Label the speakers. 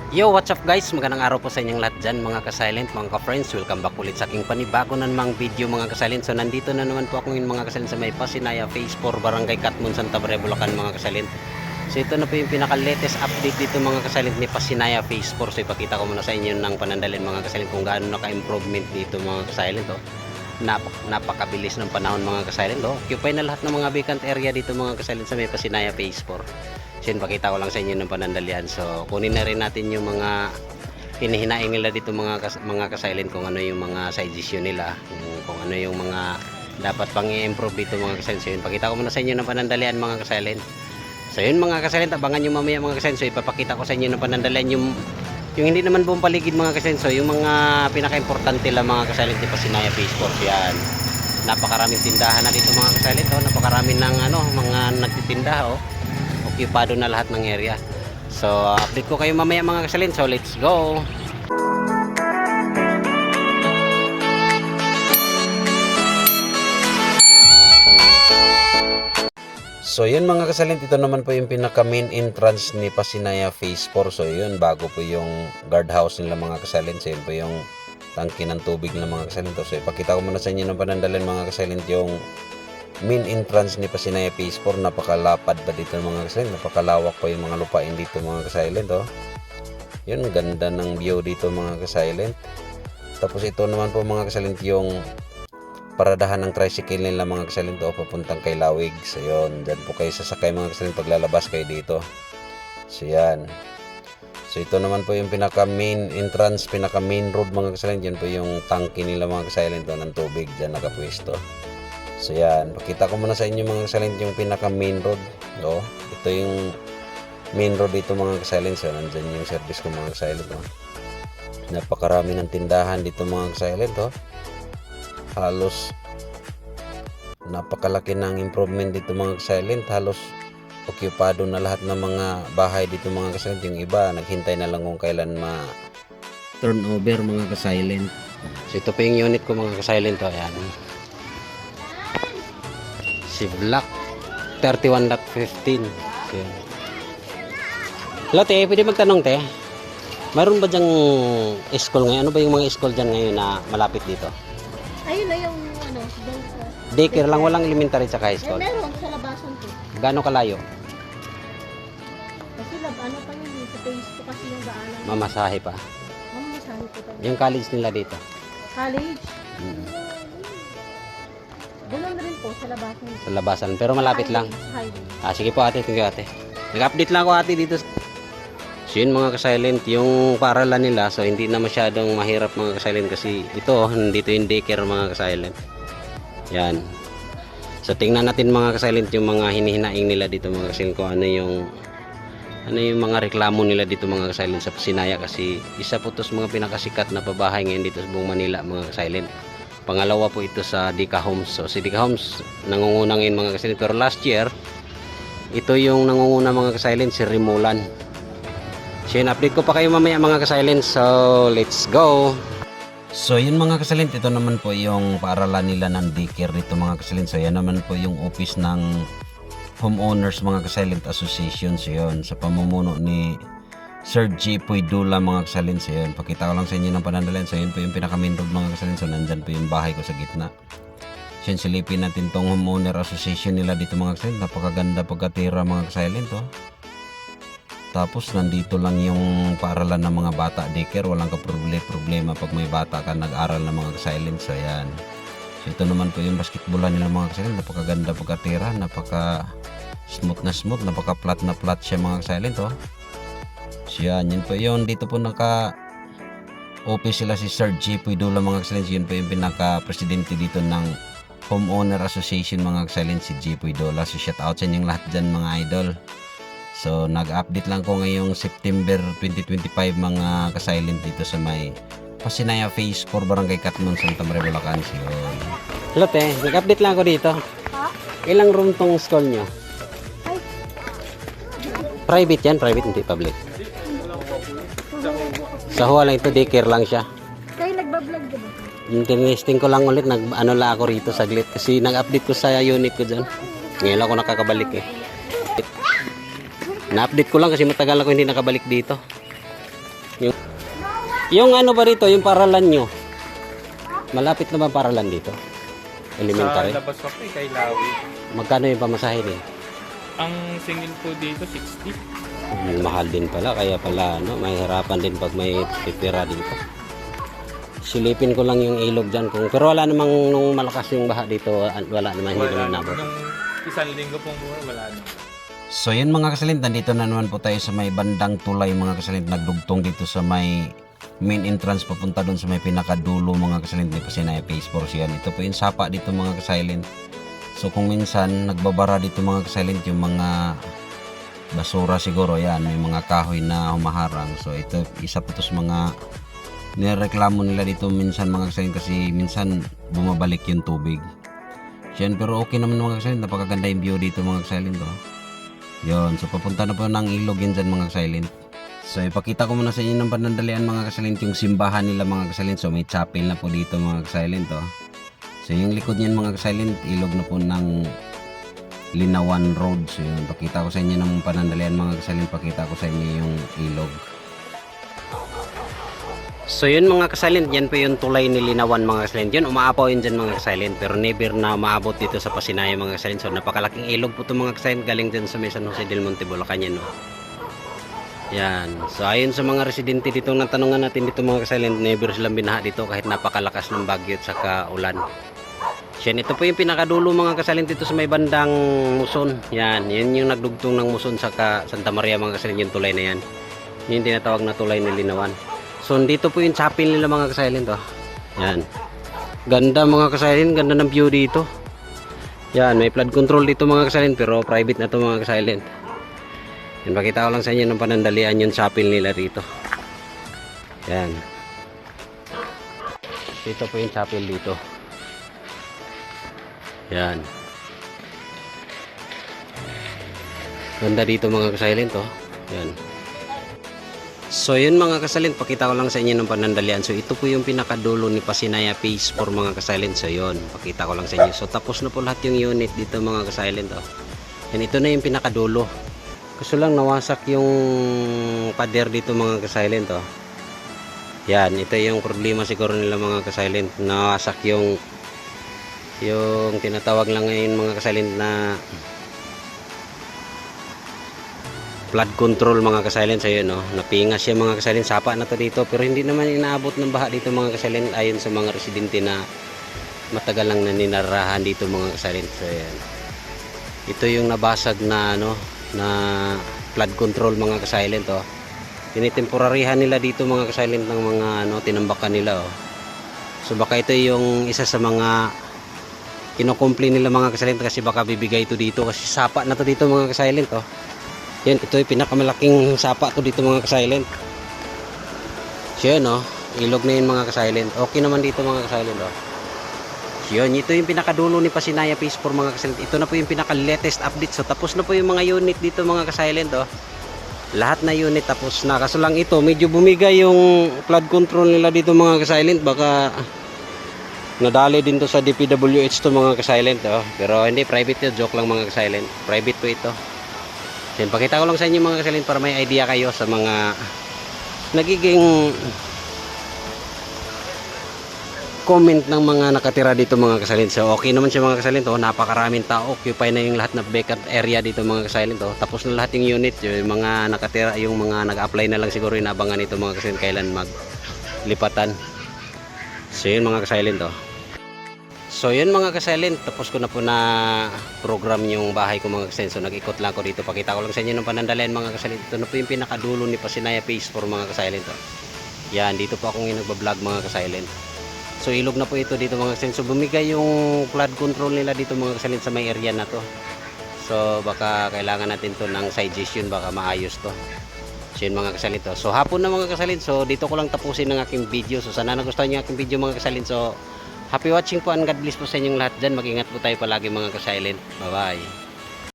Speaker 1: Yo, what's up guys? Magandang araw po sa inyong lahat dyan mga ka-silent, mga ka-friends. Welcome back ulit sa aking panibago na namang video mga ka-silent. So nandito na naman po ako ngayon mga ka-silent sa may Pasinaya Phase 4 Barangay Katmon, Santa Maria, Bulacan mga ka-silent. So ito na po yung pinaka-latest update dito mga ka-silent ni Pasinaya Phase 4. So ipakita ko muna sa inyo ng panandalin mga ka-silent kung gaano naka-improvement dito mga ka-silent. Oh. Napakabilis ng panahon mga ka-silent. Oh. Occupy na lahat ng mga vacant area dito mga ka-silent sa may Pasinaya Phase 4. So pakita ko lang sa inyo ng panandalian. So kunin na rin natin yung mga hinihinaing nila dito mga ka-silent, kung ano yung mga side issue nila, kung ano yung mga dapat pang i-improve dito mga ka-silent. So pakita ko muna sa inyo ng panandalian mga ka-silent. So yun mga ka-silent, abangan nyo mamaya mga ka-silent. So ipapakita ko sa inyo ng panandalian yung hindi naman buong paligid mga ka-silent. So yung mga pinaka-importante lang mga ka-silent di Pasinaya Phase 4 yan. Napakaraming tindahan na dito mga ka-silent. Oh. Napakaraming ng mga nagtitinda. Oh. Ocupado na lahat ng area. So update ko kayo mamaya mga ka-silent. So let's go. So yun mga ka-silent, ito naman po yung pinaka main entrance ni Pasinaya Phase 4. So yun, bago po yung guardhouse nila mga ka-silent. So yun po yung tangke ng tubig ng mga ka-silent. So ipakita ko muna sa inyo ng panandalin mga ka-silent yung main entrance ni Pasinaya Phase 4. Napakalapad pa dito mga ka-silent, napakalawak pa yung mga lupain dito mga ka-silent. Oh. Yun, ganda ng view dito mga ka-silent. Tapos ito naman po mga ka-silent yung paradahan ng tricycle nila mga ka-silent, oh, papuntang kay Lawig. So yun, dyan po kayo sasakay mga ka-silent paglalabas kayo dito. So yan. So ito naman po yung pinaka main entrance, pinaka main road mga ka-silent. Yan po yung tangke nila mga ka-silent, oh, ng tubig dyan nakapwesto. So yan, pakita ko muna sa inyo mga ka-silent yung pinaka main road. Oh, ito yung main road dito mga ka-silent. So nandyan yung service ko mga ka-silent. Oh. Napakarami ng tindahan dito mga ka-silent. Oh. Halos napakalaki ng improvement dito mga ka-silent. Halos occupado na lahat ng mga bahay dito mga ka-silent. Yung iba naghintay na lang kung kailan turnover mga ka-silent. So ito pa yung unit ko mga ka-silent. Oh, ayan. Si Black 31.15. Hello te, pwede magtanong te, mayroon ba dyang school ngayon? Ano ba yung mga school dyan ngayon na malapit dito?
Speaker 2: Ayun na yung
Speaker 1: Daycare lang, walang elementary sa high school?
Speaker 2: meron sa labasan ko.
Speaker 1: Gaano kalayo?
Speaker 2: Kasi ano pa yun, sa face ko kasi yung daanan.
Speaker 1: Mamasahe pa.
Speaker 2: Mamasahe ko pa.
Speaker 1: Yung college nila dito?
Speaker 2: College? Doon rin po, sa labasan.
Speaker 1: Sa labasan, pero malapit lang.
Speaker 2: Sa highway.
Speaker 1: Sige po ate, thank you ate. Nag-update lang ako ate dito. So yun mga ka-silent, yung paaralan nila, so hindi na masyadong mahirap mga ka-silent kasi ito, nandito yung daycare mga ka-silent. Yan. So tingnan natin mga ka-silent yung mga hinihinaing nila dito mga ka-silent, kung ano yung mga reklamo nila dito mga ka-silent sa Pasinaya, kasi isa po ito sa mga pinakasikat na pabahay ngayon dito sa buong Manila mga ka-silent. Pangalawa po ito sa Dika Homes. So si Dika Homes nangunguna ngayon mga ka-silent, pero last year ito yung nangunguna mga ka-silent, si Rimulan. So yun, update ko pa kayo mamaya mga ka-silent. So let's go. So yun mga ka-silent, ito naman po yung paaralan nila ng daycare dito mga ka-silent. So yan naman po yung office ng Homeowners mga ka-silent Association. So yun, sa pamumuno ni Sir J. Puydula mga ka-silent. So yun, pakita ko lang sa inyo ng panandalian. So yun po yung pinaka-main road mga ka-silent. So nandyan po yung bahay ko sa gitna. So yun, silipin natin tong Homeowner Association nila dito mga ka-silent. Napakaganda pagkatira mga ka-silent. Oh. Tapos nandito lang yung paaralan ng mga bata daycare. Walang problema pag may bata ka nag-aral ng mga ka-silent. So yan. So ito naman po yung basketballan nila mga ka-silent. Napakaganda pagkatira. Napaka smooth na smooth. Napaka flat na flat siya mga ka-silent. Oh. So yan. Yun po yun. Dito po naka-office sila si Sir J. Puydula mga ka-silent. Yun po yung pinaka-presidente dito ng Homeowner Association mga ka-silent, si J. Puydula. So shout out sa inyong lahat dyan mga idol. So nag-update lang ko ngayong September 2025 mga ka-silent dito sa may Pasinaya Phase 4 Barangay Katmon, Santa Maria, Bulacan. So, hello te, nag-update lang ako dito.
Speaker 2: Ha?
Speaker 1: Ilang room tong school nyo?
Speaker 2: Ay.
Speaker 1: Private yan, private hindi public. Sa huwa lang ito, daycare lang siya.
Speaker 2: Kayo nagbablog diba?
Speaker 1: Interesting ko lang ulit, ano lang ako rito saglit kasi nag-update ko sa unit ko dyan. Ngayon ako nakakabalik eh. Na-update ko lang kasi matagal ako hindi nakabalik dito. Yung ano ba dito, yung paralan nyo? Malapit na ba ang paralan dito? Elementary?
Speaker 3: Sa labas pa po kay Lawi.
Speaker 1: Magkano yung pamasahe din?
Speaker 3: Ang single po dito, 60.
Speaker 1: Mahal din pala, kaya pala ano, mahirapan din pag may pipira dito. Silipin ko lang yung ilog dyan. Pero wala namang nung malakas yung baha dito, wala naman hindi naman nabot.
Speaker 3: Nung isang linggo pong buhay, wala na.
Speaker 1: So yun mga kasalint, nandito na naman po tayo sa may bandang tulay mga kasalint, nagdugtong dito sa may main entrance papunta doon sa may pinakadulo mga kasalint ni Pasinaya Phase 4 yan. Ito po yung sapa dito mga kasalint. So kung minsan nagbabara dito mga kasalint yung mga basura siguro yan, may mga kahoy na humaharang. So ito isa po to sa mga nireklamo nila dito minsan mga kasalint kasi minsan bumabalik yung tubig. Yan, pero okay naman mga kasalint, napakaganda yung view dito mga kasalint oh. Yun, so papunta na po ng ilog yan dyan mga kasalint. So ipakita ko muna sa inyo ng panandalian mga kasalint yung simbahan nila mga kasalint. So may chapel na po dito mga kasalint oh. So yung likod niyan mga kasalint, ilog na po ng Linawan Road. So yun, pakita ko sa inyo ng panandalian mga kasalint, pakita ko sa inyo yung ilog. So yun mga kasalint, yan po yung tulay ni Linawan mga kasalint. Yun, umaapaw yun dyan mga kasalint, pero never na maabot dito sa Pasinaya mga kasalint. So napakalaking ilog po ito mga kasalint, galing dyan sa may San Jose del Monte, Bulacan yan, no? Yan, so ayon sa mga residente dito na tanungan natin dito mga kasalint, never silang binaha dito kahit napakalakas ng bagyo at saka ulan. Yan, ito po yung pinakadulo mga kasalint dito sa may bandang Muson. Yan, yun yung nagdugtong ng Muson saka Santa Maria mga kasalint, yung tulay na yan. Yung tinatawag na tulay ni Linawan. So dito po yung chapel nila mga kasalint oh. Yan. Ganda mga kasalint, ganda ng view dito. Yan, may flood control dito mga kasalint pero private na to mga kasalint. Yan, pakita ko lang sa inyo ng panandalian yung chapel nila rito. Yan. Dito po yung chapel dito. Yan. Ganda dito mga kasalint oh. Yan. So yun mga kasalint, pakita ko lang sa inyo ng panandalian. So ito po yung pinakadulo ni Pasinaya Phase 4 mga kasalint. So yun, pakita ko lang sa inyo. So tapos na po lahat yung unit dito mga kasalint oh. Yan, ito na yung pinakadulo. Kaso lang nawasak yung pader dito mga kasilent oh. Yan, ito yung problema siguro nila mga kasilent. Nawasak yung tinatawag lang ngayon mga kasilent na flood control mga kasilent. So yun oh, napingas siya mga kasilent. Sapa na to dito pero hindi naman inaabot ng baha dito mga kasilent ayon sa mga residente na matagal lang na ninarahan dito mga kasilent. So yan. Ito yung nabasag na ano na flood control mga kasilent oh. Tinitemporarihan nila dito mga kasilent ng mga ano tinambakan nila oh. So baka ito yung isa sa mga kino-complain nila mga kasilent kasi baka bibigay ito dito kasi sapa na to dito mga kasilent oh. Yan, ito yung pinakamalaking sapa to dito mga kasilent. So yun oh, ilog na yun mga kasilent. Okay naman dito mga kasilent oh. Yun, ito yung pinakadulo ni Pasinaya Phase 4 mga kasilent. Ito na po yung pinaka-latest update. So tapos na po yung mga unit dito mga kasilent oh. Lahat na unit tapos na. Kaso lang ito, medyo bumigay yung flood control nila dito mga kasilent. Baka nadali din to sa DPWH to mga kasilent oh. Pero hindi, private yun. Joke lang mga kasilent. Private po ito. Yan, pakita ko lang sa inyo mga kasilent para may idea kayo sa mga nagiging comment ng mga nakatira dito mga kasalint. So okay naman siya mga kasalint oh. Napakaraming tao, occupy na yung lahat na vacant area dito mga kasalint oh. Tapos na lahat yung unit, yung mga nakatira, yung mga nag-apply na lang siguro inabangan ito mga kasalint kailan maglipatan. So yun mga kasalint oh. So yun mga kasalint, tapos ko na po na program yung bahay ko mga kasalint. So nag-ikot lang ko dito, pakita ko lang sa inyo ng panandalian mga kasalint. Ito na po yung pinakadulo ni Pasinaya Phase 4 mga kasalint oh. Yan, dito po akong nagbablog mga kasalint. So ilog na po ito dito mga kasalint. So bumigay yung flood control nila dito mga kasalint sa may area na to. So baka kailangan natin to ng suggestion, baka maayos to. So yun mga kasalint to. So hapon na mga kasalint. So dito ko lang tapusin ng aking video. So sana nagustuhan nyo aking video mga kasalint. So happy watching po and God bless po sa inyong lahat dyan. Mag-ingat po tayo palagi mga kasalint. Bye bye.